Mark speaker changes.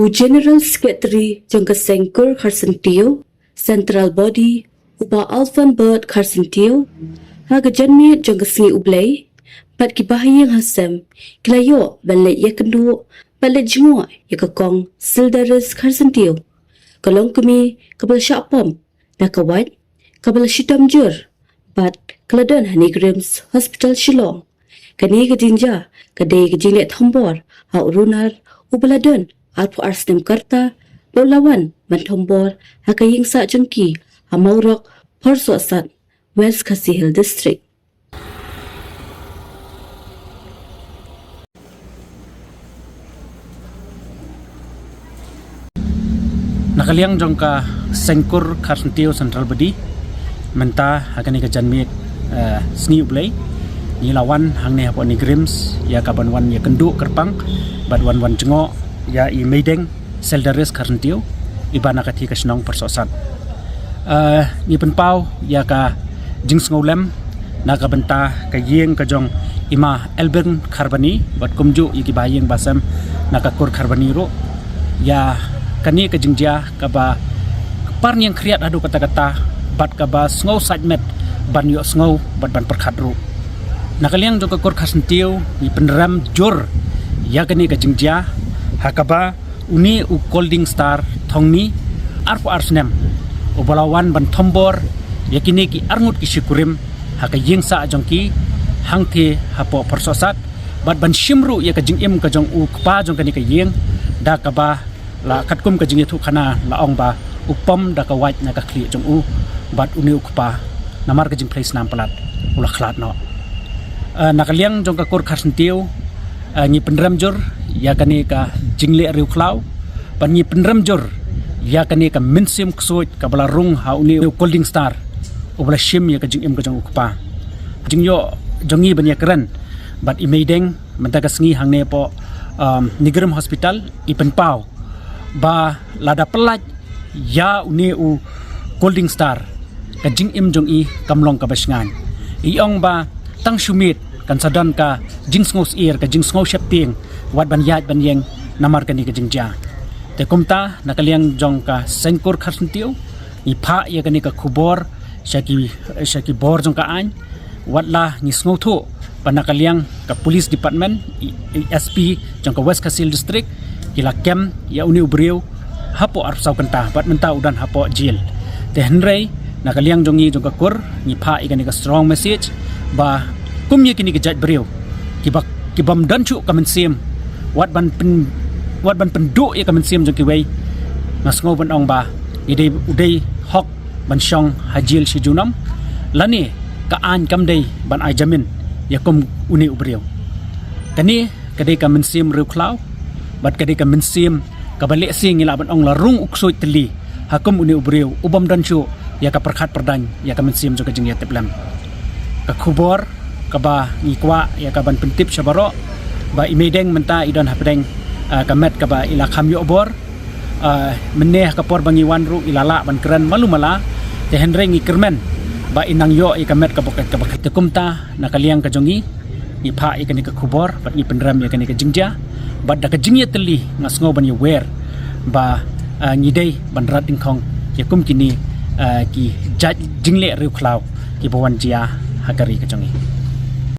Speaker 1: General Secretary jangka Sengkur Karsentio, Central Body uba Alvan Bird Karsentio, haga janmi jangka Singi Ublay, pat kibahayang hasem, kilayo balik ya kendo, balik jengua ya kakong Sildaris Karsentio, kalong kami kabal syapam, nakawat, kabal shitam jur, bat keladan Hanigrims Hospital Shillong, kani kejinja, kadai kejinlet Thombor, hau runar, ubaladan, Alpo Arsnem Karta, Lolawan, Mantombor, Hakaying Sa Jengki, Hamaurok, Porso Asat, West Kasihil District.
Speaker 2: Nakaliang jongka Sengkur Karsentio Central Body, menta hakani kajanmi Singi Ublay, ni lawan hang ni hapo ni Grims, ya kaban wan ya kendu kerpang, bad wan jengo, ya i Meideng Sildaris Karsentio iba nakati kasinong persosat ni penpau ya ka jing ngolem nakabenta ka yeng ka jong ima Elben Karbani bat kumju iki bayeng basam nakakur Karbani ro ya kani ka jingja ka ba parn yang kriat adu kata-kata bat ka ba sngow sajmet ban yo sngow bat ban perkhat ro nakaliang jong ka kur Karsentio ni penram jur ya kani ka jingja hakaba uni u Golding Star thongni arpo arsnem obalawan ban Thombor yakini ki arngut ki syukurim haka yingsa jongki hangte hapo persosat bat ban shimru ya ka jingim ka jong u kpa jong kani ka ying da ka ba la katkum ka jingi thu khana la ong ba upam da ka wait na ka khli jong u bat uni u kpa namar ka jing place nam palat ula khlat no nakaliang jong ka kur Karsentio ni penram jur ya kani ka jingle riu klau pan ni penram jur ya kani ka minsim ksuit ka balarung hauni Golding Star obla shim ya ka jingim ka jong ukpa jingyo jongi banya keren bat Meideng menta ka Singi hangne po Nigrim Hospital ipen pau ba lada pelaj ya uni u Golding Star ka jingim jong i kamlong ka basngan iong ba tang shumit kan sadan ka jingsngos ear ka jingsngos shapting wat ban yat ban yeng namar kani ka jingja te kumta nakaliang jong ka Sengkur Karsentio ipha ya kani ka khubor shaki bor jong ka an watla ni snotho panakaliang ka police department SP jong ka West Kasihil District kila kem ya uni ubriu hapo arsau kanta bat menta udan hapo jail te henrei nakaliang jongi jong ka kur ni pha ikani ka strong message ba kumye kini kejat beriu kibam dancu kamen sim wat ban penduk ya kamen sim jong kiwei nasngo ban ong ba idei udei hok ban shong hajil shijunam lani ka an kamdei ban ai jamin ya kum uni ubriu kani kadai kamen sim riu klau bat kadai kamen sim kabalik sing ila ban ong larung uksoit teli hakum uni ubriu ubam dancu ya ka perkhat perdan ya kamen sim jong ka jing ya teplam ka khubor kaba ngikwa ya kaban pentip syabaro ba Meideng menta idon hapdeng kamet kaba ila khamyo bor meneh kapor bangi wanru ilala ban keren malumala te henre ngi kermen ba inang yo i kamet kabokat te kumta nakaliang ka jongi ipha ikani ka khubor bat ngi penram ya kani ka jingja bat da ka jingya teli ngasngo ban wer ba ngidei ban rating khong ya kum kini ki jingle riu klau ki bawan jia hakari ka jongi